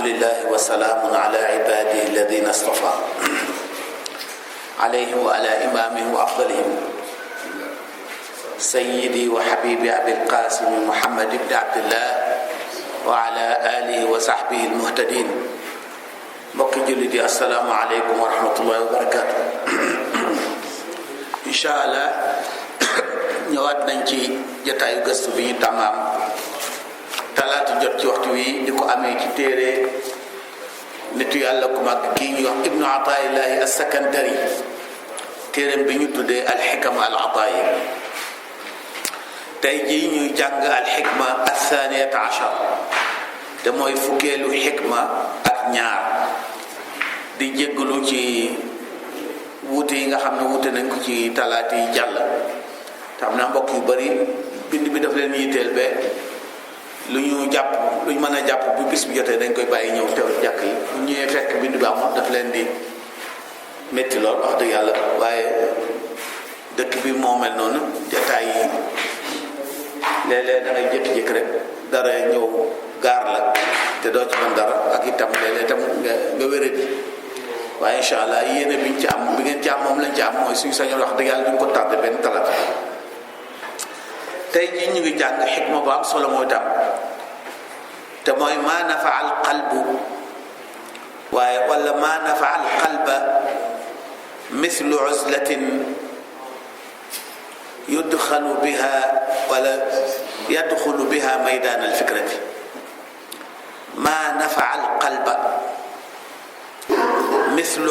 alhamdulillahi wa salaamun ala ibadihi alladina astafa alayhim wa ala imamihim wa afdalihim sayyidi wa habibi abil qasim muhammad ibn abdillah wa ala alihi wa sahbihi almuhtadin. mbokki jullit yi assalaamu aleykum wa rahmatullahi wa barakatuh. incha allah ñëwaat nañ ci jotaayu gëstu bi ñu tàmmaam talaata jot ci waxtu wi di ko amee ci téere nitu yàlla ku mag kii ñuy wax ibnu ataillahi as-sakandari, téereem bi ñu tuddee alxikam al ataaya. tey jii ñuy jàng alxikma athaniyata achar te mooy fukkeelu xikma ak ñaar, di jéggalu ci wuute yi nga xam ne wuute nañ ko ci talaata yi jàll te am na mbokk yu bari bind bi daf leen yitteel ba lu ñu mën a jàpp bu bis bi jotee dañ koy bàyyi ñëw teew jàkk yi bu ñëwee fekk bind bi amul daf leen di métti lool wax dëgg yàlla. waaye dëkk bi moo mel noonu, jataay yi léeg-léeg da ngay jékki-jékki rek dara ñëw gaar la te doo ci mën dara, ak itam léeg-léeg itam nga wéradi. waaye incha allah yéene bi ngeen ci am moom lañ ci am, mooy suñu sañoon wax dëgg yàlla duñ ko tardé benn talaata. tey jii ñu ngi jàng xikma bu am solo mooy tam te mooy maa nafa al qalbu wala maa nafa al qalba mislu uzlatin yudxalu biha maydaan al fikrati. maa nafa al qalba mislu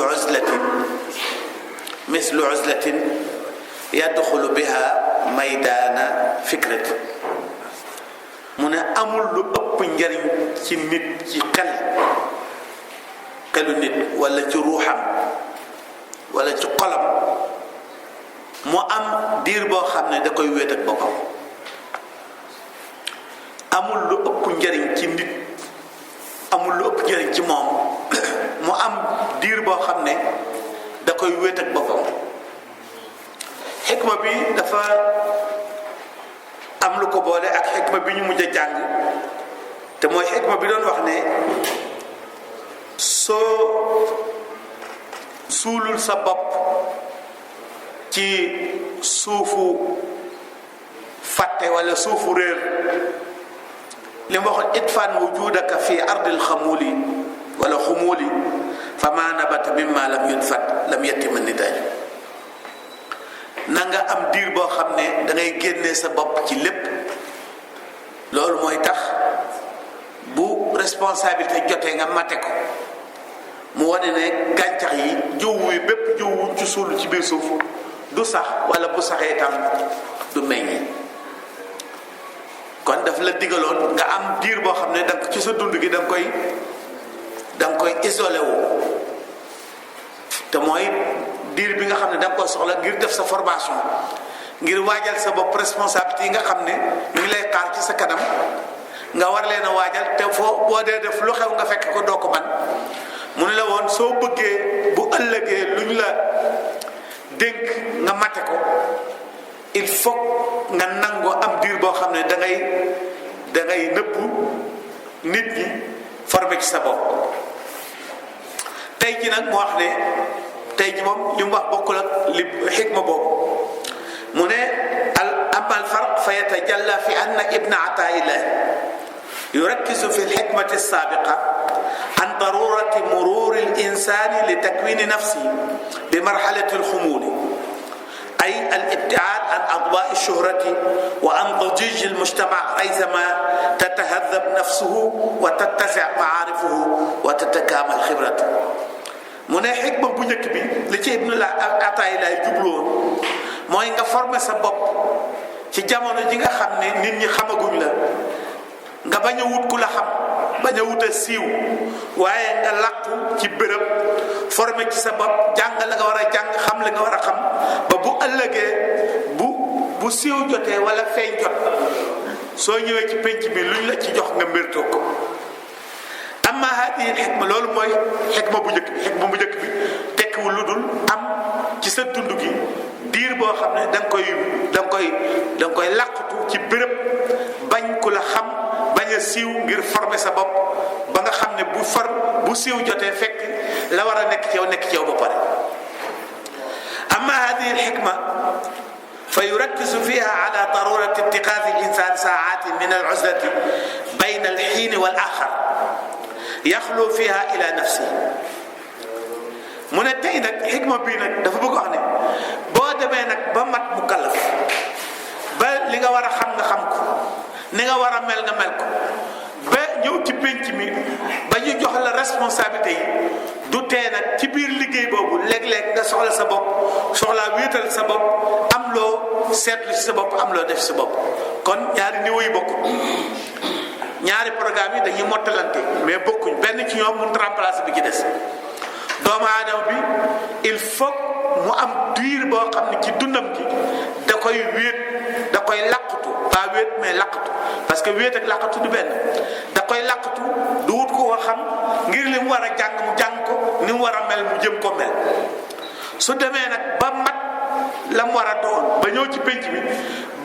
uzlatin yadxulu biha maydaana fikrati. mu ne amul lu ëpp njariñ ci nit ci xelu nit wala ci ruuxam wala ci xolam mu am diir boo xam ne da koy wéet ak boppam. amul lu ëpp njariñ ci nit, amul lu ëpp njariñ ci moom mu am diir boo xam ne da koy wéet ak boppam. xikma bi dafa am lu ko boole ak xikma bi ñu mujj a jàng te mooy xikma bi doon wax ne soo suulul sa bopp ci suufu fàtte wala suufu réer, li mu waxoon itfan wujudaka fi ardil xamuli wala xumuli fa ma nabata mimma lam yunfat lam yettima nitaaju. na nga am diir boo xam ne da ngay génne sa bopp ci lépp. loolu mooy tax bu responsabilité jotee nga mate ko. mu wane ne gàncax yi jiw wi bépp jiw wuñ ci suul ci biir suuf du sax, wala bu saxee tam du meññ. kon daf la digaloon nga am diir boo xam ne danga ci sa dund gi da nga koy isolé wu te mooy diir bi nga xam ne da nga koy soxla ngir def sa formation, ngir waajal sa bopp responsabilité yi nga xam ne ñu ngi lay xaar ci sa kanam. nga war leen a waajal te boo dee def lu xew nga fekk ko doo ko man. mu ne la woon soo bëggee bu ëllëgee lu ñu la dénk nga mate ko, il faut nga nangoo am diir boo xam ne da ngay nëbbu nit ñi formé ci sa bopp. tey ji nag mu wax ne tey ji moom li mu wax bokkul ak li xikma boobu. mu ne amma al farq fa yatajalla fi anna ibna ataillah yurakkizu fi lxikmati alsaabiqa an darurati mururi alinsani li takwini nafsi bi marxalati alxumuli ay alibtiaad an adwaa alshuhrati wa an dajij almujtamac raysama tatahadab nafsuhu wa tattasi maarifuhu wa tatakaamal xibratu. mu ne xikma bu njëkk bi li ci ibnu ataillah jubloon mooy nga former sa bopp ci jamono ji nga xam ne nit ñi xamaguñ la, nga bañ a wut ku la xam, bañ a wut a siiw, waaye nga làqu ci béréb former ci sa bopp, jàng la nga war a jàng, xam la nga war a xam, ba bu ëllëgee bu siiw jotee wala feeñ jot soo ñëwee ci penc bi luñ la ci jox nga mbirtoo ko. amma haadihi xikma, loolu mooy xikma bu njëkk bi. xikma bu njëkk bi tekkiwul lu dul am ci sa dund gi diir boo xam ne da nga koy làqatu ci béréb, bañ ku la xam, bañ a siiw ngir former sa bopp ba nga xam ne bu siiw jotee fekk la war a nekk ci yow ba pare. amma hadihi alxikma fa yurakkizu fiha ala darurati ittiqaadi al-insan saatin min al-uzlati bayna al-xiin wal axar yaxlu fiha ila nafsihi. mu ne tey nag xikma bii nag dafa bëgg wax ne boo demee nag ba mat mu kallaf ba li nga war a xam nga xam ko ni nga war a mel nga mel ko ba ñëw ci pénc mi ba ñu jox la responsabilité yi du tee nag ci biir liggéey boobu léeg-léeg nga soxla sa bopp soxlaa wéetal sa bopp am loo seetlu ci sa bopp am loo def ci sa bopp. kon ñaari niveau yi bokk ñaari programme yi dañuy mottalante mais bokkuñ benn ci ñoom mun remplacer bi ci des. doomu aadama bi il faut mu am diir boo xam ne ci dundam gi da koy wéet da koy laqatu pas wéet mais laqatu parce que wéet ak laqatu du benn da koy laqatu du wut ko xam ngir li mu war a jàng mu jàng ko ni mu war a mel mu jëm ko mel su demee nag ba mat la mu war a doon ba ñëw ci pénc bi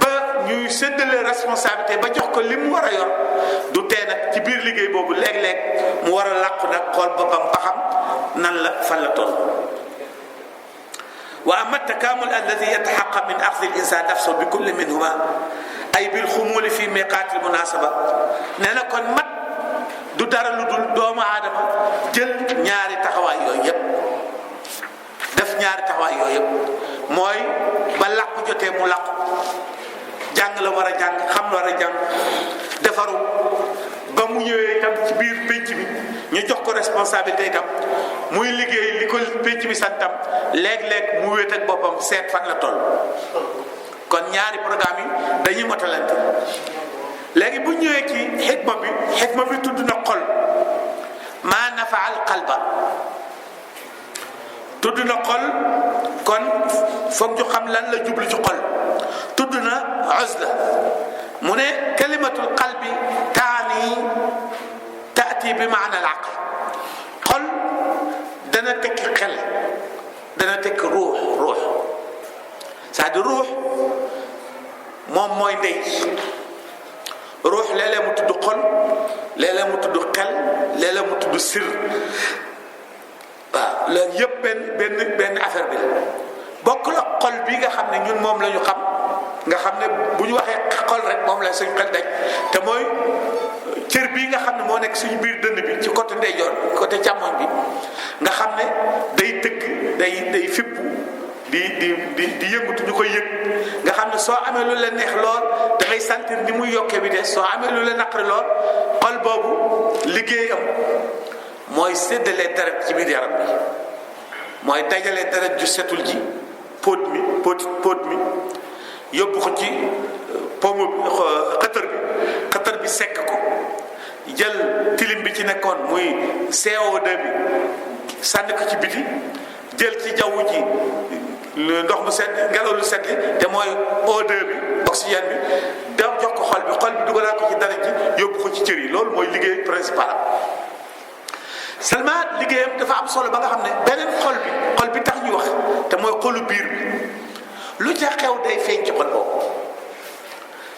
ba ñuy séddale responsabilité ba jox ko li mu war a yor du tee nag ci biir liggéey boobu léeg-léeg mu war a làqu nag xool boppam ba xam nan la fan la toll. wa amma takamul alladi yataxaqaq min axdi al insan nafsahu bi kulli minhuma ay bil xumuli fi miqaati munasaba nee na kon mat du dara lu dul doomu aadama jël ñaari taxawaay yooyu yëpp def ñaari taxawaay yooyu yëpp mooy ba làqu jotee mu làqu jàng la war a jàng xam la war a jàng defaru ba mu ñëwee itam ci biir pénc bi ñu jox ko responsabilité itam muy liggéey li ko pénc bi santam léeg-léeg mu wéet ak boppam seet fan la toll. kon ñaari programme yi dañuy motalante léegi bu ñëwee ci xikma bi tudd na xol maa nafa al qalba tudd na xol kon foog ñu xam lan la jublu ci xol tudd na uzla mu ne kalimatul qalbi taati bi maana al aql xol dana tekki xel dana tekki ruux c'est-à-dire ruux moom mooy ndey ruux léeg-léeg mu tudd xol léeg-léeg mu tudd xel léeg-léeg mu tudd sir waaw loolu yëpp benn affaire bi la bokk la xol bi nga xam ne ñun moom la ñu xam nga xam ne bu ñu waxee xol rek moom la suñu xel daj te mooy cër bii nga xam ne moo nekk suñu biir dënn bi ci côté ndeyjoor côté càmmoñ bi nga xam ne day tëgg day fippu di yëngatu ñu koy yëg nga xam ne soo amee lu la neex lool da ngay sentir ni muy yokkee vitesse soo amee lu la naqari lool xol boobu liggéeyam mooy séddalee deret ci biir yaram bi mooy dajalee deret ju setul ji póot mi yóbbu ko ci pomu xëtër bi sekk ko jël tilim bi ci nekkoon muy CO2 bi sànni ko ci biti jël ci jaww ji ndox mu set ngelaw lu set li te mooy O2 bi oxygène bi da jox ko xol bi dugalaat ko ci deret ji yóbbu ko ci cër yi loolu mooy liggéey principal seulement liggéeyam dafa am solo ba nga xam ne beneen xol bi tax ñu wax te mooy xolu biir bi lu ca xew day feeñ ci xol boobu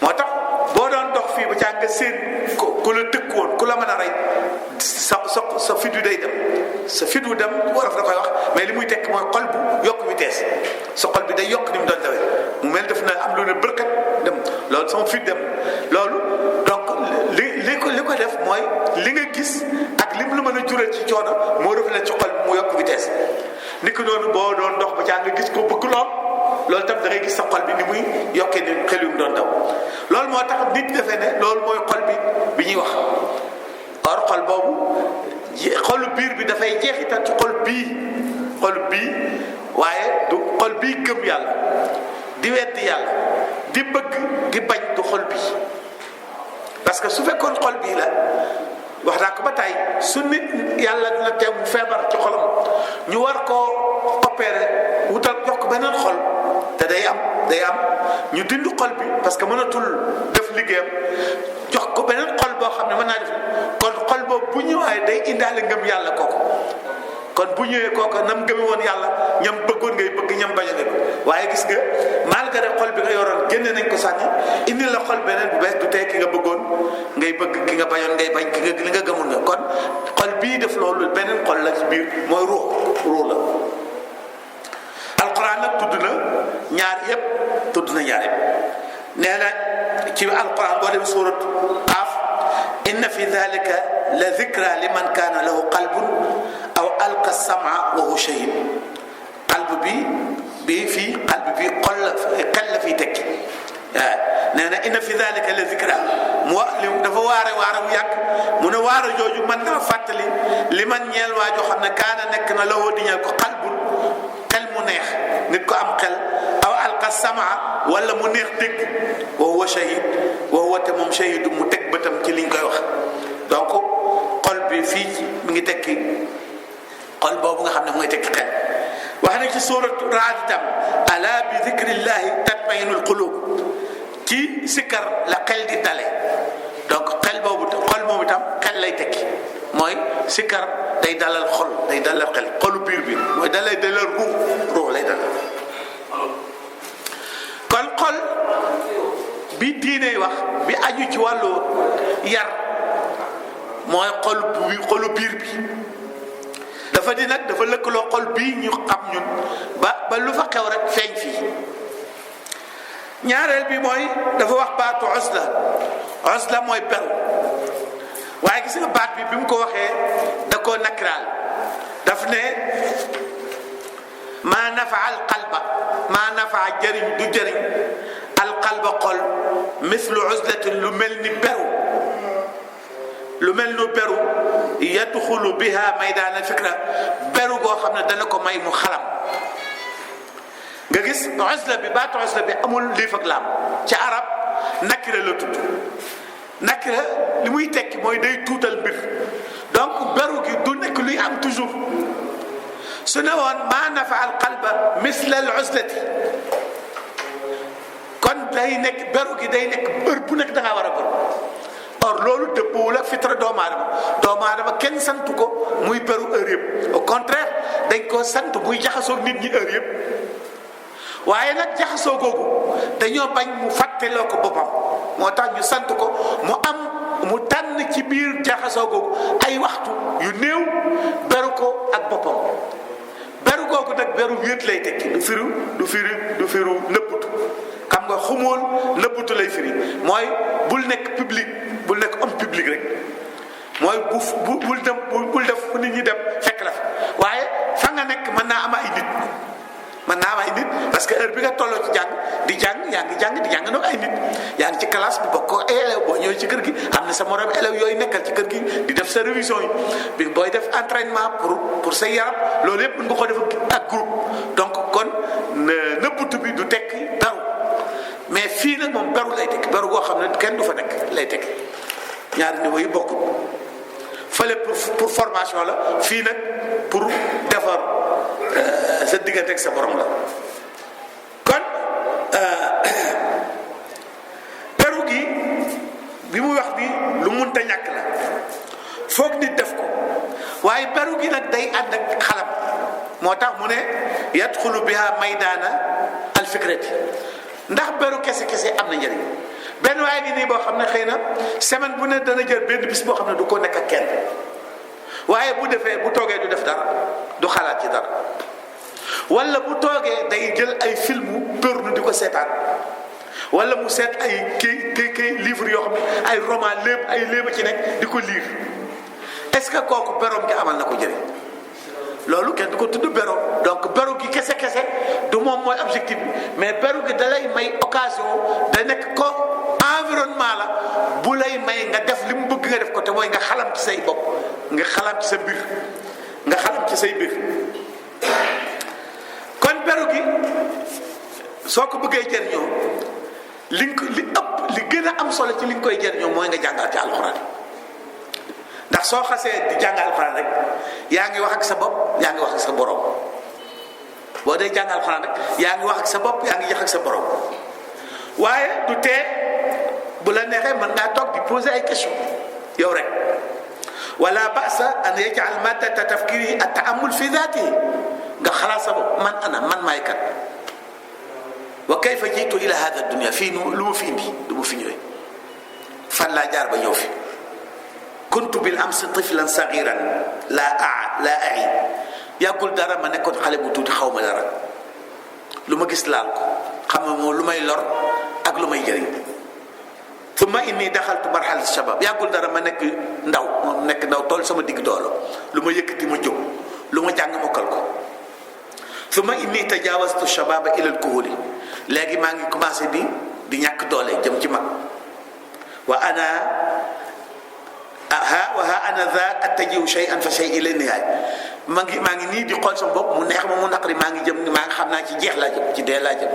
moo tax boo doon dox fii ba ca nga seen ku la tëkk woon ku la mën a rey sa fit wi day dem sa fit wu dem wolof da koy wax mais li muy tekk mooy xol bu yokk vitesse sa xol bi day yokk ni mu doon dawee mu mel def na am lu ne bërkat dem loolu sama fit dem loolu donc li ko def mooy li nga gis ak lim lu mën a jural ci coono moo reflet ci xol bi mu yokk vitesse ni ko noonu boo doon dox ba ca nga gis ko bëgg lool loolu tam da ngay gis sa xol bi ni muy yokkee ni xel yu mu doon daw loolu moo tax nit defee ne loolu mooy xol bi ñuy wax or xol boobu xolu biir bi dafay jeexital ci xol bii waaye du xol bii gëm yàlla di weddi yàlla di bëgg di bañ du xol bii parce que su fekkoon xol bii la wax naa ko ba tey su nit yàlla dina teew mu feebar ci xolam ñu war koo opérer wutal jox ko beneen xol te day am ñu dindi xol bi parce que mënatul def liggéeyam jox ko beneen xol boo xam ne mën naa def kon xol boobu bu ñëwaay day indaale ngëm yàlla kooku kon bu ñëwee kooku nam gëme woon yàlla ñam bëggoon ngay bëgg ñam bañ a bëgg waaye gis nga malgré xol bi nga yoroon génne nañ ko sànni indi la xol beneen bu bees du tey ki nga bëggoon ngay bëgg ki nga bañoon ngay bañ li nga gëmul nga kon xol bii def loolu beneen xol la ci biir mooy ruux la. alquran nag tudd na ñaar yëpp nee na ci alquran boo dem suurat Qaaf inna fi dhalika la dhikra liman kaana lahu qalbun aw alqa sama wa huwa shahid. qalb bi fii xol la fiy tekki waaw nee na inna fi dhalika la dhikra mu dafa waare wu yàgg mu ne waare jooju mën naa fàttali liman ñeel waa joo xam ne kaana nekk na lahu di ñeel ko qalbun xel mu neex nit ko am xel aw alqa sama wala mu neex dégg wa huwa shahid wa huwa te moom shahidu mu teg bëtam ci liñ koy wax. donc xol bi fii mi ngi tekki xol boobu nga xam ne mooy tekki xel. wax na ci suuratu Raad itam ala bi dhikrillahi tatma'innul qulub ci sikkar la xel di dale. donc xel moom itam xel lay tekki mooy sikkar day dalal xol day dalal xel xolu biir bi mooy dalay dalal ruux lay dalal. kon xol bi diine wax bi aju ci wàllu yar mooy xolu biir bi dafa di nag dafa lëkkaloo xol bii ñu xam ñun ba lu fa xew rek feeñ fii. ñaareel bi mooy dafa wax baatu uzla mooy beru waaye gis nga baat bi mu ko waxee da koo nakiraal daf ne maa nafa al qalba maa nafa jëriñ du jëriñ al qalba xol mislu uzlatin lu mel ni beru yadxulu biha maydaan al fikra beru goo xam ne dana ko may mu xalam. nga gis uzla bi baatu uzla bi amul liif ak laam ci arab nakira la tudd nakira li muy tekki mooy day tuutal mbir donc beru gi du nekk luy am toujours su ne woon maa nafa al qalba misla al uzlati kon day nekk beru gi day nekk heure bu nekk da ngaa war a beru. or loolu dëppoowul ak fitra doomu aadama kenn santu ko muy beru heure yëpp au contraire dañ ko sant muy jaxasoo nit ñi heure yëpp. waaye nag jaxasoo googu dañoo bañ mu fàtteloo ko boppam moo tax ñu sant ko mu tànn ci biir jaxasoo googu ay waxtu yu néew beru ko ak boppam. beru googu nag beru wéet lay tekki du firu nëbbutu xam nga xumóol nëbbutu lay firi mooy bul nekk public bul nekk homme public rek mooy bul def fu nit ñi dem fekk la fa waaye fa nga nekk mën naa am ay nit parce que heure bi nga tolloo ci yaa ngi jàng nag ay nit yaa ngi ci classe bi bokk ko ay élève boo ñëwee ci kër gi am na sa morom élèves yooyu nekkal ci kër gi di def sa révision yi bi booy def entraînement pour sa yaram loolu yëpp mën nga ko def ak groupe donc kon nëbbutu bi du tekki beru mais fii nag moom beru lay tekki beru goo xam ne kenn du fa nekk lay tekki ñaari niveau yi bokkul fële pour formation la fii nag pour defar sa diggante ak sa borom la. kon beru gi bi mu wax bi lu munta ñàkk la foog nit def ko waaye beru gi nag day ànd ak xalam moo tax mu ne yadxulu biha maydaana al fikrati ndax beru kese am na njëriñ. benn waaye ngi nii boo xam ne xëy na semaine bu ne dana jël benn bis boo xam ne du ko nekk ak kenn waaye bu toogee du def dara du xalaat ci dara wala bu toogee day jël ay filmu porno di ko seetaan wala mu seet ay kii livre yoo xam ne ay roman léeb ci nekk di ko lire est-ce que kooku beroom gi amal na ko njëriñ loolu kenn du ko tudd bero donc beru gi kese du moom mooy objectif bi mais beru gi da lay may occasion da nekk ko environnement la bu lay may nga def li mu bëgg nga def ko te mooy nga xalam ci say bopp nga xalam ci sa mbir nga xalam ci say mbir. kon beru gi soo ko bëggee jëriñoo li gën a am solo ci li nga koy jëriñoo mooy nga jàngal ci alxuraan ndax soo xasee di jàngal alxuraan rek yaa ngi wax ak sa bopp yaa ngi wax ak sa borom boo dee jàngal alxuraan rek yaa ngi wax ak sa bopp yaa ngi wax ak sa borom waaye du tee bu la neexee mën ngaa toog di poser ay question yow rek wala ba'sa an yaj'al maddata tafkiri at-ta'ammul fi dhatihi nga xalaat sa bopp man maay kat wa kayfa jiitu ila hada dunya fii lu ma fi indi du ma fi ñëwee fan laa jaar ba ñëw fi kuntu bil amsi tiflan sagiran laa ai yàggul dara ma nekkoon xale bu tuuti xaw ma dara lu ma gis laal ko xam nga moo lu may lor ak lu may jëriñ thumma inni daxaltu marxalat shabab yàggul dara ma nekk ndaw tool sama digg doolo lu ma yëkkati ma jóg lu ma jàng mokkal ko thumma inni tajaawastu shababa ila al kuhuli léegi maa ngi commencé di ñàkk doole jëm ci mag wa ana za attajihu shay'an fa shay ila nihaay maa ngi nii di xool sama bopp mu neex ma mu naqari maa ngi xam naa ci jeex laa jëm ci dee laa jëm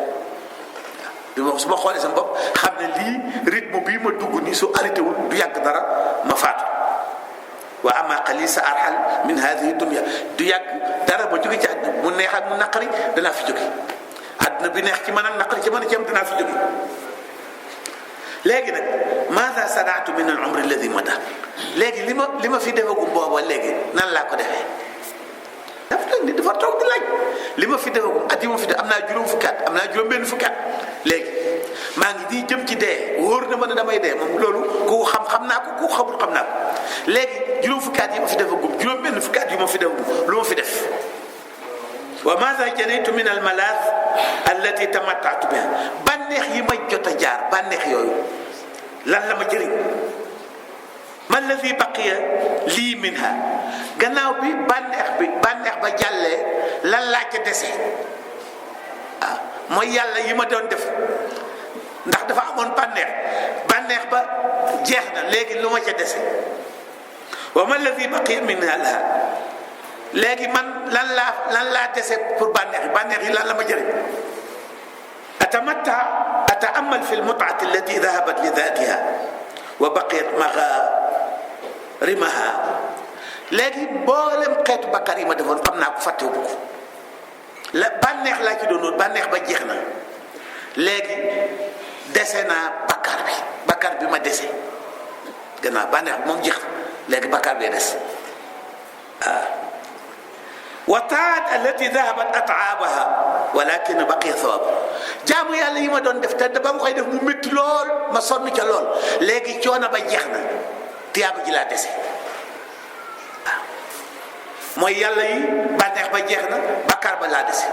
bi ma su ma xoolee sama bopp xam ne lii rythme bii ma dugg nii su arrêté wul du yàgg dara ma faatu wa ama qalil sa arxal min hadihi dunya du yàgg dara ma jóge ci àdduna mu neex ak mu naqari danaa fi jóge àdduna bi neex ci man ak naqari ci man ci am danaa fi jóge léegi nag maada sanaatu min al umri alladi mada léegi li ma fi defagum booba léegi nan laa ko defee dafa toog di laaj li ma fi defagum at yi ma fi def am naa juróom fukki at am naa juróom benn fukki at léegi maa ngi nii jëm ci dee wóor na ma ne damay dee moom loolu ku xam naa ko ku xamul xam naa ko léegi juróom fukki at yi ma fi defagum juróom benn fukki at yi ma fi defagum lu ma fi def wa maada janaytu min al malaaz allati tamatta'tu biha bànneex yi ma jot a jaar bànneex yooyu lan la ma jëriñ ma alladi baqiya lii minha gannaaw bi bànneex ba jàllee lan laa ca dese ah mooy yàlla yi ma doon def ndax dafa amoon bànneex ba jeex na léegi lu ma ca dese wa ma alladi baqiya minha laha léegi man lan laa dese pour bànneex yi lan la ma jëriñ ata'ammal fi al-mut'ati allati dhahabat li dhatiha wa baqiyat magharimaha léegi mboolem xeetu bakkar yi ma defoon xam naa ko fàttewu ko la bànneex laa ci doon bànneex ba jeex na léegi dese naa bakkar bi ma dese gannaaw bànneex bi moom jeex na léegi bakkar bee des wa taat allati dahabat at'aabaha walakin baqiya thawab jaamu yàlla yi ma doon def te ba ma koy def mu métti lool ma sonn ca lool léegi coono ba jeex na tiyaaba ji laa dese waaw mooy yàlla yi bànneex ba jeex na bakkaar ba laa dese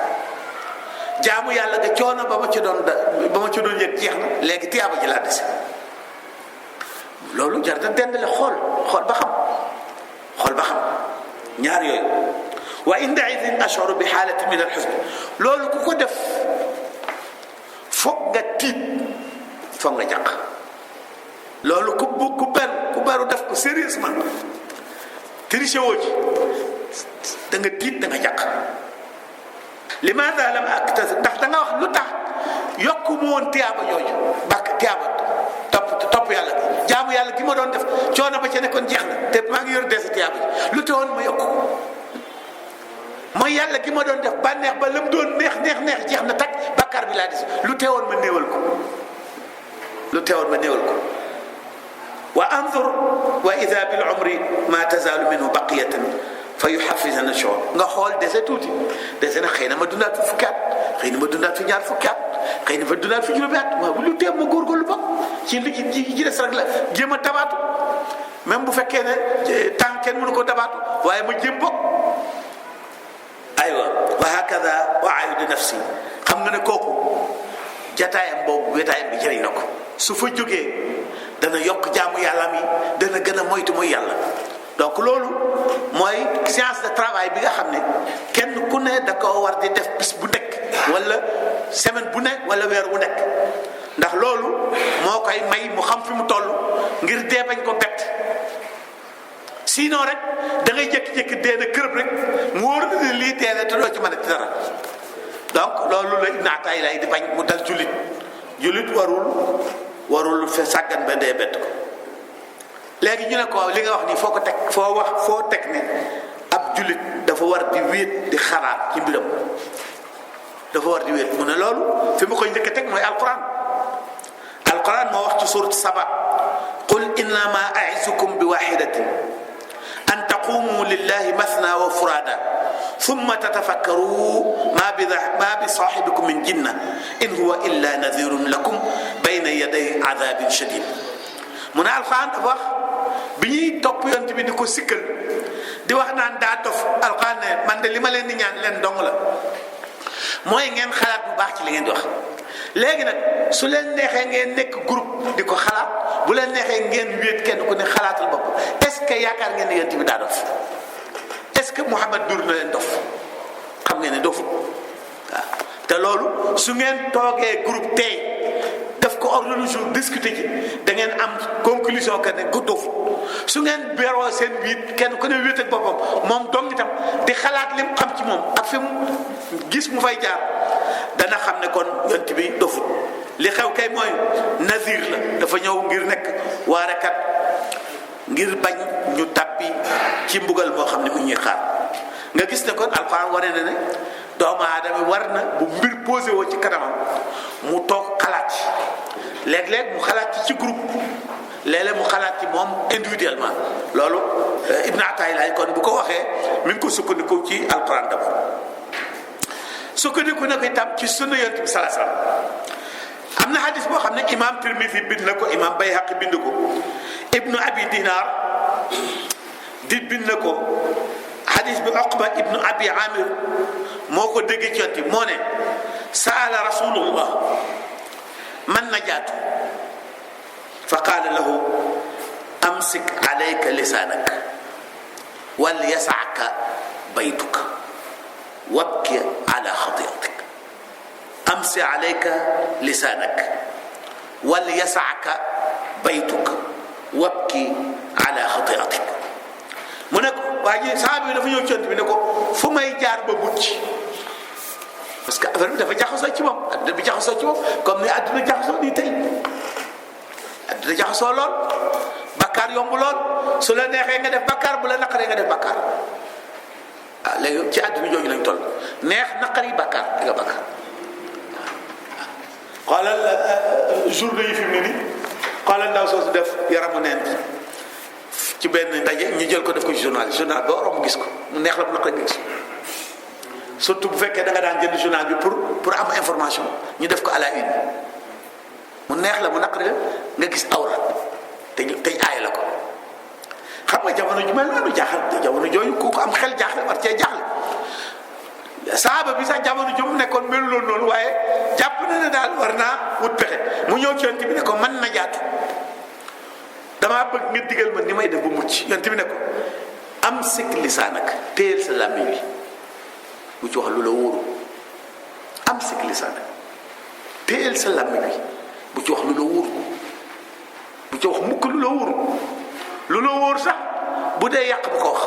jaamu yàlla ga coono ba ma ci doon yëg jeex na léegi tiyaaba ji laa dese loolu jar na dendale xool ba xam ñaar yooyu wa inda idin ash'uru bi xaalati min al-huzn loolu ku ko def foog nga tiit foog nga jàq loolu ku beru def ko sérieusement triché woo ci da nga tiit da nga jàq limaada lam aktasib ndax da nga wax lu tax yokku mu woon tiyaaba jooju tiyaaba topp yàlla jaamu yàlla gi ma doon def coono ba ca nekkoon jeex na te maa ngi yor dese tiyaaba ji lu teewoon ma yokku mooy yàlla gi ma doon def bànneex ba la mu doon neex jeex na tag bàkkaar bi laa des lu teewoon ma néewal ko wa anzur wa ida bil umri ma tazaalu minhu baqiyatan fa yuhaffizana shu'ur nga xool dese tuuti dese na xëy na ma dundaat fi fukki at xëy na ma dundaat fi ñaar fukki at xëy na ma dundaat fi juróomi at waaw lu teew ma góorgóorlu ba ci li ci des rek la jéem a tabaatu même bu fekkee ne temps kenn mënu ko tabaatu waaye ma jéem bokk aywa wa hakada wa ayudu nafsi xam nga ne kooku jataayam boobu wetaayam bi jëriñ na ko su fa jógee dana yokk jaamu yàlla mi dana gën a moytu mooy yàlla donc loolu mooy séance de travail bi nga xam ne kenn ku ne da ko war di def bis bu nekk wala semaine bu nekk wala weer bu nekk ndax loolu moo koy may mu xam fi mu toll ngir dee bañ ko bett sinon rek da ngay jékki-jékki dee na kërëb rek mu wóor na ne lii dee na te doo ci mën a dara donc loolu la Ibn Ataa'illah di bañ mu dal jullit warul fe sàggan ba dee bett ko léegi ñu ne ko li nga wax nii foo teg ne ab jullit dafa war di wéet di xalaat ci mbiram dafa war di wéet mu ne loolu fi mu koy njëkk a teg mooy alquran moo wax ci surat Saba qul innama a'izukum bi wahidatin an taqumu lillahi mathna wa furada thumma tatafakkaru ma bi sahibikum min jinna in huwa illa nadhirun lakum bayna yaday adhabin shadid mu ne alquran dafa wax bi ñuy topp yonent bi di ko sikkal di wax naan daa dof alxuraan ne man de li ma leen di ñaan leen dong la mooy ngeen xalaat bu baax ci li ngeen di wax. léegi nag su leen neexee ngeen nekk groupe di ko xalaat bu leen neexee ngeen wéet kenn ku ne xalaatal bopp est-ce que yaakaar ngeen ne yonent bi daa dof est-ce que Muhammad dur na leen dof xam ngeen ne dofut waaw te loolu su ngeen toogee groupe tey daf ko ordre du jour discuter ci da ngeen am conclusion que ne ko dofut su ngeen beroo seen biit kenn ku ne wéet ak boppam moom dong itam di xalaat li mu xam ci moom ak fi mu gis mu fay jaar dana xam ne kon yonent bi dofut li xew kay mooy nazir la dafa ñëw ngir nekk waarekat ngir bañ ñu tàppi ci mbugal moo xam ne mu ñuy xaar nga gis ne kon alxuraan wane na ne doomu aadama war na bu mbir posé woo ci kanamam mu toog xalaat ci léeg-léeg mu xalaat ci groupe léeg-léeg mu xalaat ci moom individuellement loolu Ibn Atayillah kon bu ko waxee mi ngi ko sukkandiku ci alxuraan d'abord sukkandiku na ko itam ci sunna yonent bi sallallahu alayhi wasallam am na hadis boo xam ne imam Tirmidhi bind na ko imam Bayhaqi bind ko ibnu abi dinar di bind na ko hadis bi Uqba ibnu abi amir moo ko déggee ci yonent bi moo ne saala rasulullah man najaatu fa qaala lahu amsik alayka lisaanak wal yasaaka baytuka wabki ala xatiyatik amsi alayka lisaanak wal yasaaka baytuka wabki ala xatiyatik mu ne ko waa ji sahaaba bi dafa ñëw cont bi ne ko fu may jaar ba mucc parce que affaire bi dafa jaxasoo ci moom adduna bi jaxasoo ci moom comme ni adduna jaxasoo nii tey adduna jaxasoo lool bakkaar yomb lool su la neexee nga def bakkaar bu la naqaree nga def bakkaar ah léegi ci àdduna jooju lañ toll neex naqari bakkaar di nga bakkaar xoolal journée yi fi mu ne nii xoolal ndaw soosu def yaramu neen bi ci benn ndaje ñu jël ko def ko ci journal ba romb gis ko mu neex la bu naqari nga gis surtout bu fekkee da nga daan jënd journal bi pour am information ñu def ko à la une mu neex la mu naqari la nga gis awra te aay la ko xam nga jamono ju mel noonu jaaxal te jamono jooju ku ko am xel jaaxle war cee jaaxle saaba bi sax jamono ju mu nekkoon meluloon noonu waaye jàpp na ne daal war naa wut pexe mu ñëw ci yonent bi ne ko man na jaatu damaa bëgg nga digal ma ni may def bu mucc yonent bi ne ko am sik lisaanak téyel sa làmmiñ wi bu ci wax lu la wóoru am sik lisaanak téyel sa làmmiñ wi bu ci wax lu la wóoru bu ci wax mukk lu la wóoru lu la wóor sax bu dee yàq bu ko wax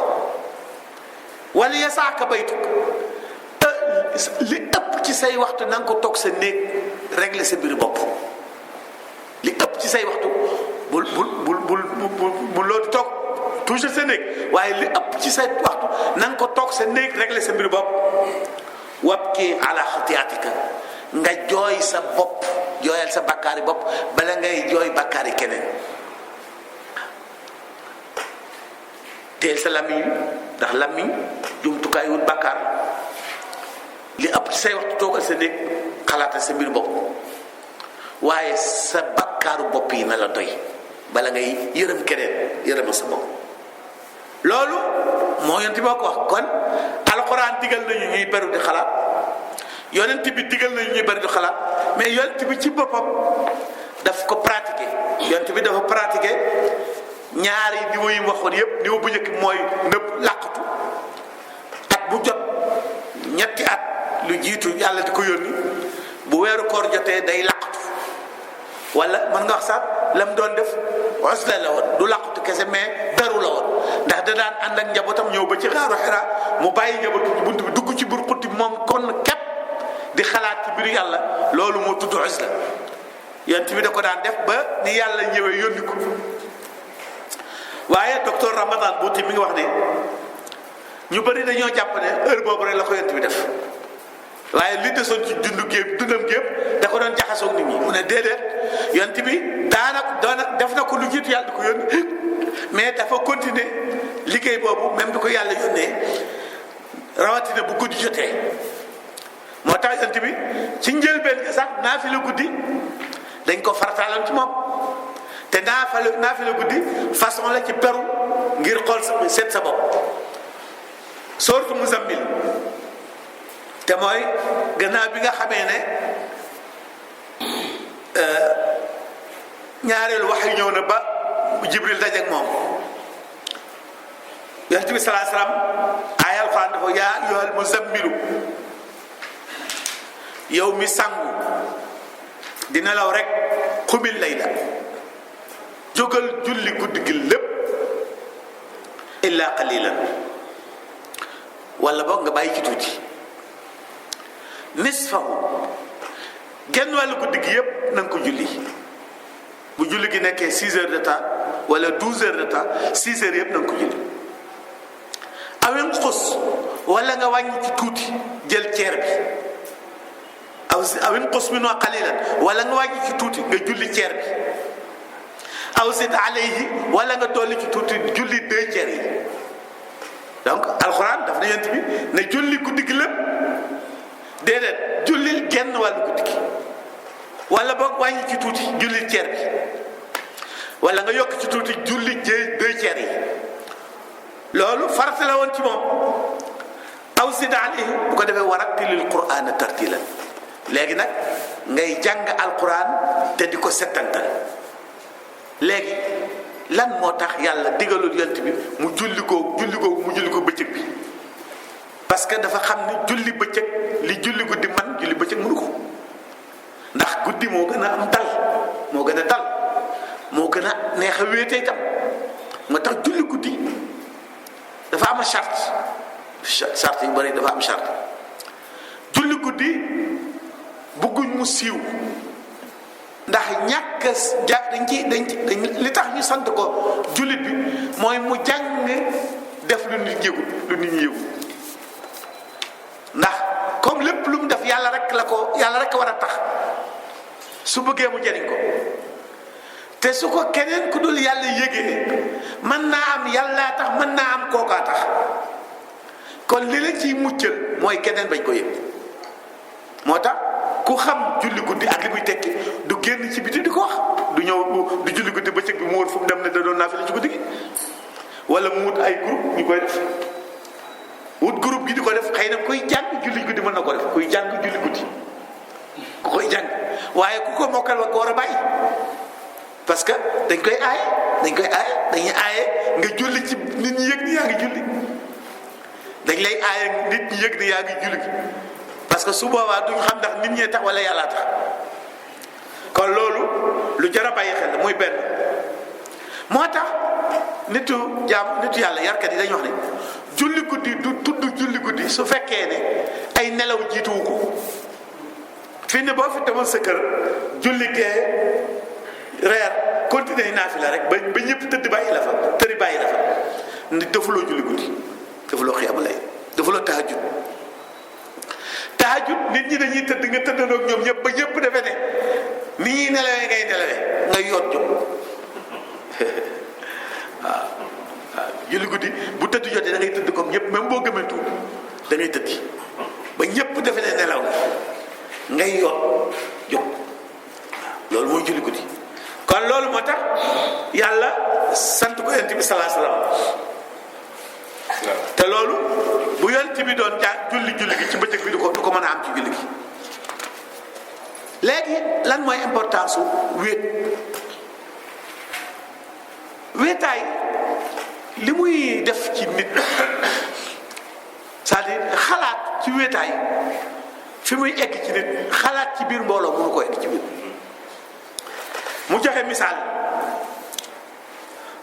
wala yasaaka baytuk li ëpp ci say waxtu na nga ko toog sa néeg régler sa biir bopp li ëpp ci say waxtu bul loolu toog toujours sa néeg waaye li ëpp ci say waxtu na nga ko toog sa néeg régler sa biir bopp wabki ala xatiyaatika nga jooy sa bopp jooyal sa bakkaari bopp bala ngay jooy bakkaari keneen teel sa làmmiñ ndax làmmiñ jumtukaay wut bakkaar li ëpp ci say waxtu toogal sa néeg xalaatal sa mbir bopp waaye sa bakkaaru bopp yi na la doy bala ngay yërëm keneen yërëmal sa bopp loolu moo yonent bi moo ko wax kon alxuraan digal nañu ñuy beru di xalaat yonent bi digal nañu ñuy beru di xalaat mais yonent bi ci boppam daf ko pratiquer yonent bi dafa pratiquer ñaari niveau yi mu waxoon yépp niveau bu njëkk mooy nëbb làqatu at bu jot ñetti at lu jiitu yàlla di ko yónni bu weeru koor jotee day làqatu wala mën nga wax sax la mu doon def usla la woon du làqatu kese mais beru la woon ndax da daan ànd ak njabootam ñëw ba ci xaaru Hira mu bàyyi njabootu ci bunt bi dugg ci biir xutti moom kon képp di xalaat ci biir yàlla loolu moo tudd usla yonent bi da ko daan def ba ni yàlla ñëwee yónni ko waaye docteur Ramadan Bouti mi ngi wax ne ñu bëri dañoo jàpp ne heure boobu rek la ko yonent bi def waaye li desoon ci dundam gépp da ko doon jaxasoog nit ñi mu ne déedéet yonent bi daana def na ko lu jiitu yàlla di ko yónni mais dafa continuer liggéey boobu même bi ko yàlla yónnee rawatina bu guddi jotee moo tax yonent bi ci njëlbeen nga sax naafila guddi dañ ko farataaloon ci moom te te naafila guddi façon la ci peru ngir xool seet sa bopp. sooratu Muzammil te mooy gannaaw bi nga xamee ne ñaareelu wax yi ñëw na ba Jibril dajeek moom Yonent bi sallallahu alayhi wasallam ay alxuraan dafa yaa ayyuhal muzammilu yow mi sangu di nelaw rek xumil layla jógal julli guddi gi lépp illa qalilan wala boog nga bàyyi ci tuuti nisfahu genn wàllu guddi gi yépp na nga ko julli bu julli gi nekkee 6 heures de temps wala 12 heures de temps 6 heures yépp na nga ko julli awin xus wala nga wàññi ci tuuti jël ceer bi awin xus minhu qalilan wala nga wàññi ci tuuti nga julli ceer bi aw zid alayhi wala nga dolli ci tuuti julli 2 ceer yi donc alxuraan daf na yent bi ne julli guddi gi lépp déedéet jullil genn wàllu guddi gi wala boog wàññi ci tuuti julli ceer bi wala nga yokk ci tuuti julli 2 ceer yi loolu farata la woon ci moom aw zid alayhi bu ko defee warattilil qur'ana tartilan léegi nag ngay jàng alquran te di ko settantal léegi lan moo tax yàlla digalul yonent bi mu julli ko bëccëg bi parce que dafa xam ni julli bëccëg li julli guddi man julli bëccëg mënu ko ndax guddi moo gën a am dal moo gën a dal moo gën a neex a wéete itam moo tax julli guddi dafa am charte yu bari dafa am charte julli guddi bëgguñ mu siiw ndax ñàkk dañ li tax ñu sant ko jullit bi mooy mu jàng def lu nit ñi yëgul ndax comme lépp lu mu def yàlla rek war a tax su bëggee mu jëriñ ko te su ko keneen ku dul yàlla yëgee mën naa am yàllaa tax mën naa am kookaa tax kon li la ciy muccal mooy keneen bañ ko yëg moo tax ku xam julli guddi ak li muy tekki du génn ci biti di ko wax du ñëw du julli guddi bëccëg bi mu wër fu mu dem ne da doon naafila ci guddi gi wala mu wut ay groupe ñu koy def wut groupe gi di ko def xëy na kuy jàng julli guddi mën na ko def kuy jàng julli guddi ku koy jàng waaye ku ko mokkal wa ko war a bàyyi parce que dañ koy aaye dañuy aaye nga julli ci nit ñi yëg ni yaa ngi julli dañ lay aaye nit ñi yëg ni yaa ngi julli parce que su boobaa duñ xam ndax nit ñee tax wala yàllaa tax kon loolu lu jar a bàyyi xel la muy benn moo tax nitu yàlla yarkat yi dañu wax ne julli guddi du tudd julli guddi su fekkee ne ay nelaw jiituwu ko fii ne boo fi demoon sa kër julli gee reer continuer naafila rek ba ñëpp tëdd bàyyi la fa ni defuloo julli guddi defuloo xiyaam lay defuloo tahajjud nit ñi dañuy tëdd nga tëddandoo ak ñoom ñëpp ba ñëpp defe ne ni ñuy nelawee ngay nelawee ngay yoot jóg waaw julli guddi bu tëdd jotee da ngay tëdd comme ñëpp même boo gëmantu da ngay tëdd ba ñëpp defe ne nelaw ngay yoot jóg loolu mooy julli guddi kon loolu moo tax yàlla sant ko yonent bi sallallahu alayhi wasallam te loolu bu yonent bi doon julli gi ci bëccëg bi du ko mën a am ci julli gi léegi lan mooy importance su wéetaay li muy def ci nit c'est-à-dire xalaat ci wéetaay fi muy egg ci nit xalaat ci biir mbooloo mënu ko egg ci biir mu joxe misaal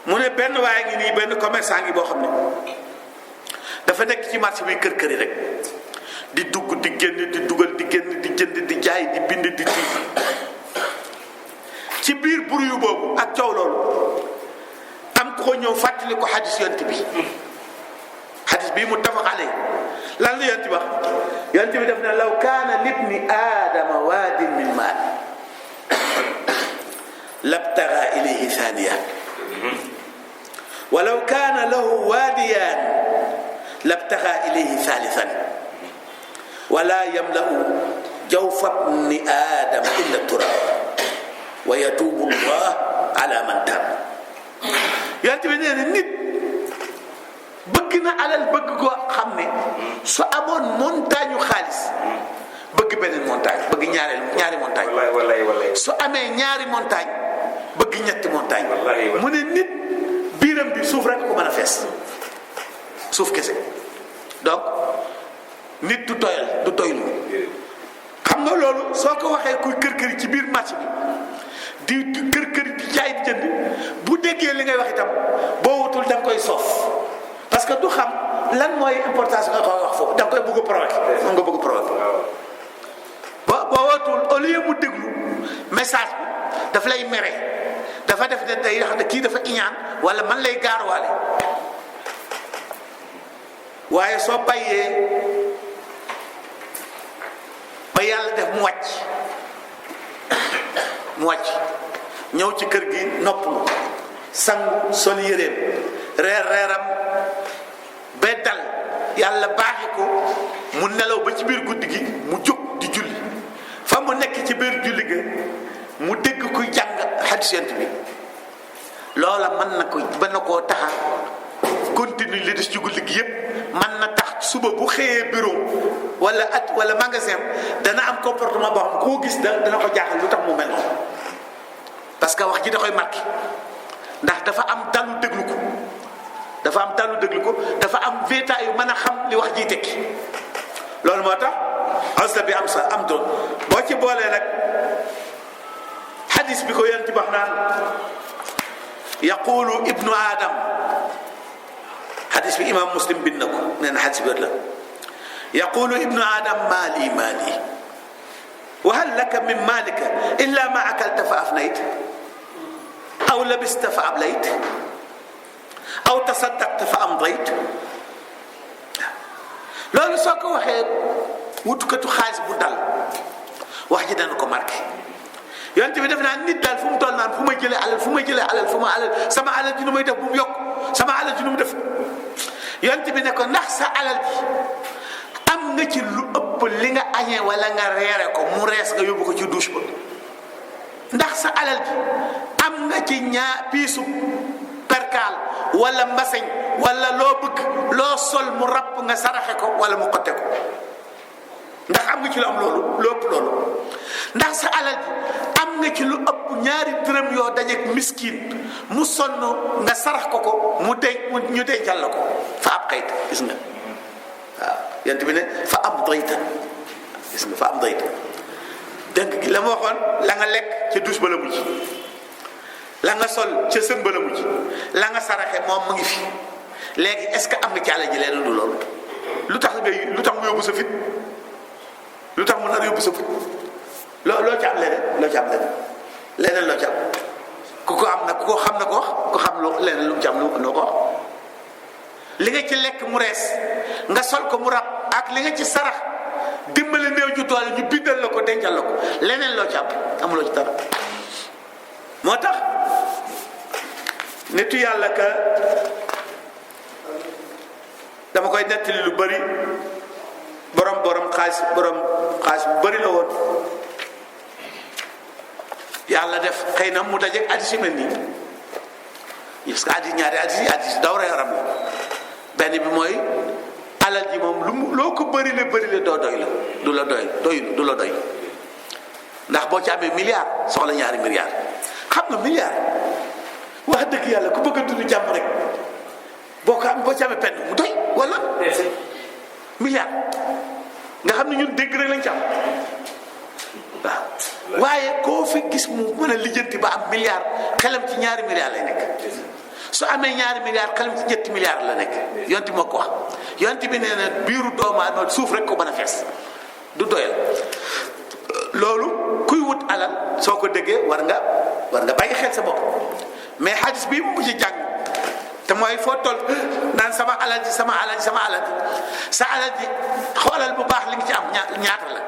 mu ne benn waaye ngi nii benn commerçant ngi boo xam ne dafa nekk ci marché bi kër-këri rek di dugg di génn di dugal di génn di jënd di jaay di bind di tiit ci biir bruit boobu ak coow loolu am ko ñëw fàttali ko xadis yonent bi xadis bii muttafaq alayhi lan la yonent bi wax yonent bi def na law kaana libni aadama waadin min maa labtaga ilayhi thaniya walaw kaana lahu waadiyaan labtaga ilayhi thalithan wala yamla'u jawfa ibni aadama illa turab wa yatubu llah ala man taab yonent bi nee na nit bëgg na alal bëgg koo xam ne su amoon montagne yu xaalis bëgg beneen montagne bëgg ñaari montagne wallaay su amee ñaari montagne bëgg ñetti montagne mu ne nit biiram bi suuf rek ko mën a fees suuf kese donc nit du doylu xam nga loolu soo ko waxee kuy kër ci biir marché bi di kër di jaay di jënd bu déggee li ngay wax itam boo wutul da nga koy soof parce que du xam lan mooy importance nga koy wax foofu da nga koy bëgg a provoquer moom nga bëgg a provoquer boo wutul au lieu mu déglu message bi daf lay mere dafa def ne day xam ne kii dafa iñaan wala man lay gaaruwaale waaye soo bàyyee ba yàlla def mu wàcc ñëw ci kër gi noppalu sangu sol yéreem reeram ba dal yàlla baaxi ko mu nelaw ba ci biir guddi gi mu jóg di julli fa mu nekk ci biir julli ga mu dégg kuy jàng hadiis Yonent bi loola mën na koo taxa continue li des ci guddi gi yépp mën na tax suba bu xëyee bureau wala magasin dana am comportement boo xam koo gis dana ko jaaxal lu tax mu mel noonu parce que wax ji da koy marqué ndax dafa am dalu déglu ko dafa am véta yu mën a xam li wax jiy tekki loolu moo tax asla bi am doon boo ci boolee nag hadis bi ko Yonent bi wax naan yaqulu ibnu adam hadis bi imam Muslim bind na ko nee na hadis bi la yaqulu ibnu adam maali wa hal laka min malika illa ma akalta fa afnayt aw labista fa ablayt aw tasaddaqta fa amdayt loolu soo ko waxee wutukatu xaalis bu dal wax ji dana ko marqué Yonent bi def naa nit daal fu mu toll naan fu ma jëlee alal sama alal ji nu may def bu mu yokk sama alal ji nu mu def Yonent bi ne ko ndax sa alal ji am nga ci lu ëpp li nga añee wala nga reere ko mu rees nga yóbbu ko ci douche ba ndax sa alal ji am nga ci piisu perkaal wala mbaseñ wala loo bëgg loo sol mu rapp nga saraxe ko wala mu xotte ko ndax am nga ci lu am loolu lu ëpp loolu ndax sa alal ji am nga ci lu ëpp ñaari dërëm yoo dajeek miskin mu sonn nga sarax ko ñu dencal la ko fa ab xayta gis nga waaw Yonent bi ne fa am doyta gis nga fa am doyta dëgg gi la ma waxoon la nga lekk ca douche ba la mujj la nga sol ca sën ba la mujj la nga saraxe moom mu ngi fi léegi est-ce que am nga ci alal ji leneen du loolu lu tax mu yóbbu sa fit lu tax mu nar yóbbu sa fit loo ci am leneen loo ci am ku ko am na ku ko xam na ko wax ku xam leneen lu mu ci am noo ko wax li nga ci lekk mu rees nga sol ko mu rab ak li nga ci sarax dimbali néew ju doole ñu bindal la ko dencal la ko leneen loo ci am amuloo ci dara moo tax nitu yàlla ka dama koy nettali lu bari borom xaalis bu bari la woon yàlla def xëy na mu dajeek addis yu mel nii parce que ñaari addis daw yaram la benn bi mooy alal ji moom loo ko bëri la doo doy la du la doy ndax boo ci amee milliard soxla ñaari milliard xam nga milliard wax dëgg yàlla ku bëgg a dund jàmm rek boo ci amee penn mu doy wala milliard nga xam ne ñun dégg rek lañ ci am waaw waaye koo fi gis mu mën a lijjanti ba am milliard xelam ci ñaari milliard lay nekk su amee ñaari milliard xelam ci ñetti milliard la nekk Yonent moo ko wax Yonent bi nee na biiru doomu aadama suuf rek ko mën a fees du doyal loolu kuy wut alal soo ko déggee war nga bàyyi xel sa bopp mais hadis bii mu ci jàng te mooy foo toll naan sama alal ji sa alal ji xoolal bu baax li nga ci am ñaata la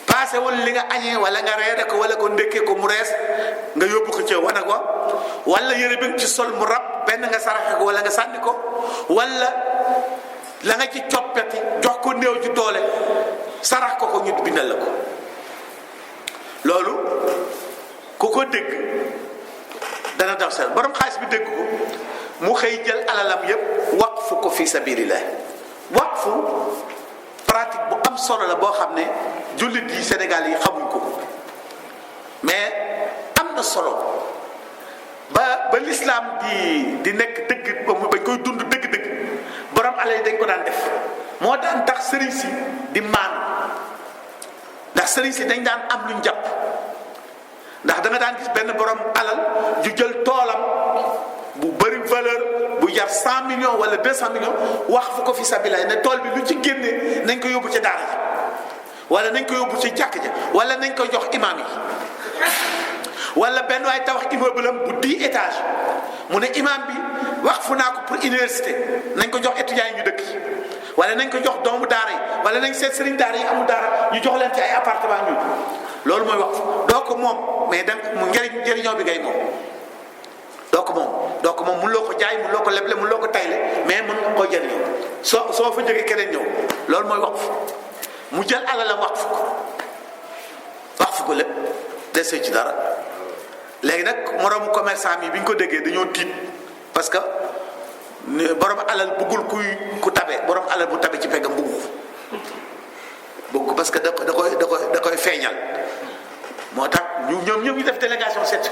paase wala li nga añee wala nga reere ko wala ko ndékkee ko mu rees nga yóbbu ko ci wana ko wala yére bi nga ci sol mu rab benn nga saraxe ko wala nga sànni ko wala la nga ci coppati jox ko néew ji doole sarax ko ñu bindal la ko loolu ku ko dégg dana daw seen borom xaalis bi dégg ko mu xëy jël alalam yépp waqfu ko fi sabilillah. waqfu pratique bu am solo la boo xam ne jullit yi Sénégal yi xamuñ ko mais am na solo ba l'islam di nekk dëgg ba bañ koy dund dëgg-dëgg borom alal yi dañ ko daan def moo daan tax sëriñ si di maan ndax sëriñ si dañ daan am luñ jàpp ndax da nga daan gis benn borom alal ju jël toolam bu bëri valeur bu jar 100 millions wala 200 millions wax fu ko fi sabilillah ne tool bi lu ci génne nañ ko yóbbu ca daara ji wala nañ ko yóbbu ci jàkk ja wala nañ ko jox imam yi wala benn waay tabax immeuble am bu 10 étages mu ne imam bi wax fu naa ko pour université nañ ko jox étudiants yi ñu dëkk ci wala nañ ko jox doomu daara yi wala nañ seet sëriñ daara yi amul daara ñu jox leen ci ay appartement ñu loolu mooy wax doo ko moom mais da mu njëriñoo bi ngay moom doo ko moom mun loo ko jaay mun loo ko leble mun loo ko tayle mais mun nga koo jëriñoo soo fa jógee keneen ñëw loolu mooy wax mu jël alalam wax fu ko lépp desee ci dara léegi nag moroomu commerçant mi bi ñu ko déggee dañoo tiit parce que borom alal bëggul ku tabe borom alal bu tabe ci peggam bëgg ko parce que da koy feeñal moo tax ñoom ñu def délégation seet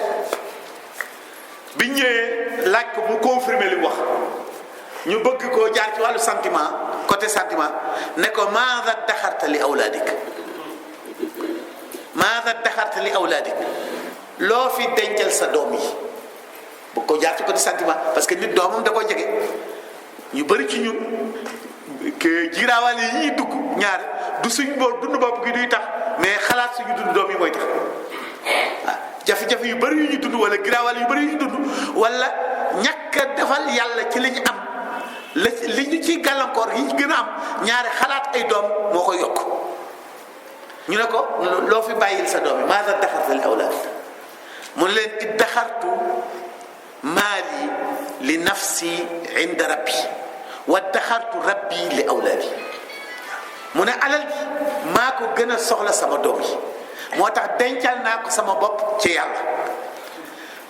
biñ ñëwee laaj ko mu confirmer li mu wax ñu bëgg koo jaar ci wàllu sentiment côté sentiment ne ko maada daxarta li awlaadik loo fi dencal sa doom yi bëgg ko jaar ci côté sentiment parce que nit doomam da koy jege ñu bëri ci ñun que jiiraawal yi ñuy dugg ñaar du suñ boor dund bopp gi duy tax mais xalaat suñu dund doom yi mooy tax waaw jafe-jafe yu bëri yu ñu dund wala giraawal yu bëri yu ñu dund wala ñàkk a defal yàlla ci li ñu am li ñu ciy gàllankoor yi gën a am ñaari xalaat ay doom moo koy yokk ñu ne ko loo fi bàyyil sa doom yi maada daxarta li awlaad mu ne leen iddaxartu maali li nafsi inda rabbi wa daxartu rabbi li awlaadi mu ne alal ji maa ko gën a soxla sama doom yi moo tax dencal naa ko sama bopp ci yàlla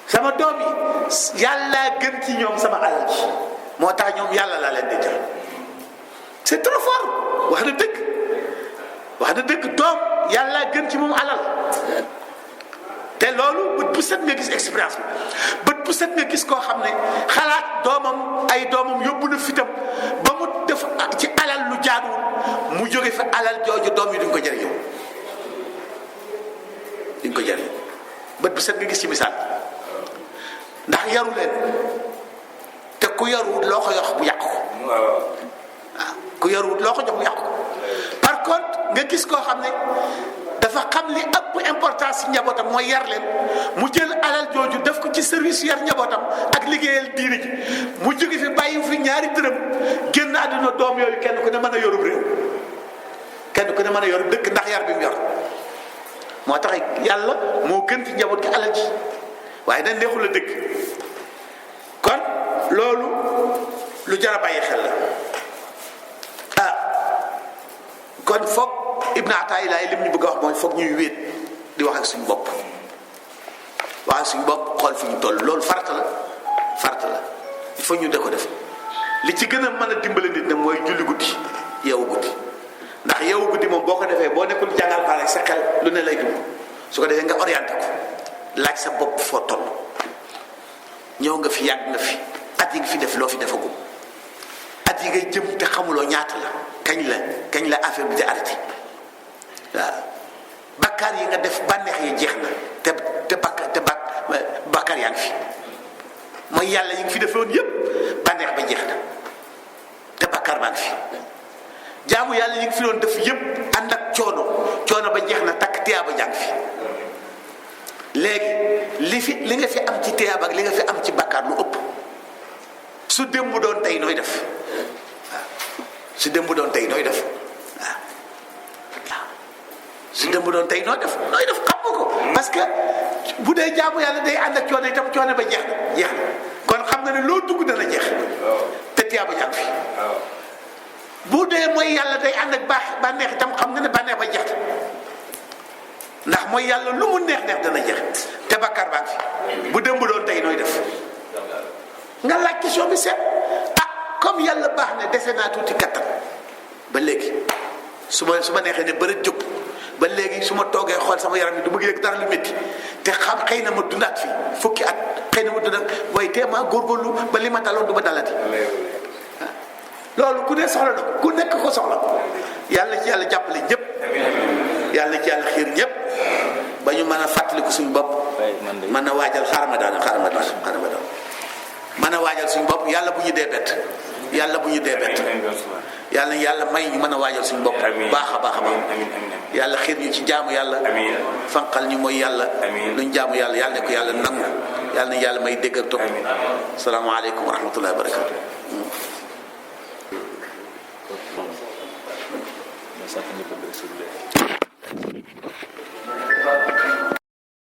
sama doom yi yàllaa gën ci ñoom sama alal ji moo tax ñoom yàlla laa leen dencal c'est trop fort wax na dëgg doom yàllaa gën ci moom alal te loolu bët bu set nga gis expérience bi bët bu set nga gis koo xam ne xalaat ay doomam yóbbu na fitam ba mu def ci alal lu jaaduwul mu jóge fa alal jooju doom yi duñ ko jëriñoo bët bu set nga gis ci misaal ndax yaru leen te ku yaruwut loo ko jox bu yàq ko waaw ku yaruwut loo ko jox bu yàq ko par contre nga gis koo xam ne dafa xam li ëpp importance ci njabootam mooy yar leen mu jël alal jooju def ko ci service yar njabootam ak liggéeyal diine ji mu jóge fi bàyyi fi ñaari dërëm génn àdduna doom yooyu kenn ku ne mën a yorub réew kenn ku ne mën a yorub dëkk ndax yar bi mu yor moo tax yàlla moo gën ci njaboot gi alal ji waaye dañ neexul a dëkk kon loolu lu jar a bàyyi xel la kon foog Ibn Ataa'illah lim ñu bëgg a wax mooy foog ñuy wéet di wax ak suñu bopp xool fi ñu toll loolu farata la il faut ñu de ko def li ci gën a mën a dimbale nit nag mooy julli guddi yeewu guddi ndax yeewu guddi moom boo ko defee boo nekkul jàngal pare sa xel lu ne lay dugg su ko defee nga orienté ko laaj sa bopp foo toll ñëw nga fi yàgg nga fi at yi nga fi def loo fi defagum at yi ngay jëm te xamuloo ñaata la kañ la affaire bi di arrêté waaw bakkaar yi nga def bànneex yi jeex na te bakkaar yaa ngi fi mooy yàlla yi nga fi defoon yépp bànneex ba jeex na te bakkaar baa ngi fi jaamu yàlla yi nga fi doon def yépp ànd ak coono ba jeex na takk tiyaaba jàng fi léegi li nga fi am ci tiyaaba ak li nga fi am ci bakkaar lu ëpp su démb doon tey nooy def waaw su démb doon tey nooy def xam nga ko parce que bu dee jaamu yàlla day ànd ak coono itam coono ba jeex na kon xam nga ne loo dugg dana jeex te tiyaaba jàng fi bu dee mooy yàlla day ànd ak bànneex itam xam nga ne bànneex ba jeex ndax mooy yàlla lu mu neex neex dana jeex te bakkar baa fi bu démb doon tey nooy def nga laaj question bi seet comme yàlla baax ne dese naa tuuti kattan ba léegi su ma neexee ne bëri jóg ba léegi su ma toogee xool sama yaram yi du bëgg yëg dara lu métti te xam xëy na ma dundaat fi fukki at xëy na ma dundaat waaye tee maa góorgóorlu ba li ma daloon du ma dalati loolu ku ne soxla na ku nekk ko soxla yàlla ci yàlla jàppale ñëpp yàlla ci yàlla xiir ñëpp ba ñu mën a fàttaliku suñu bopp mën a waajal xaaral ma daan mën a waajal suñu bopp yàlla bu ñu dee bett yàlla bu ñu dee bett yàlla may ñu mën a waajal suñu bopp baax a baax yàlla xiir ñu ci jaamu yàlla fanqal ñu mooy yàlla luñ jaamu yàlla yàlla ne ko yàlla nangu yàlla nañ yàlla may dégg ak topp salaamaaleykum wa rahmatullahi wa barakatu Merci.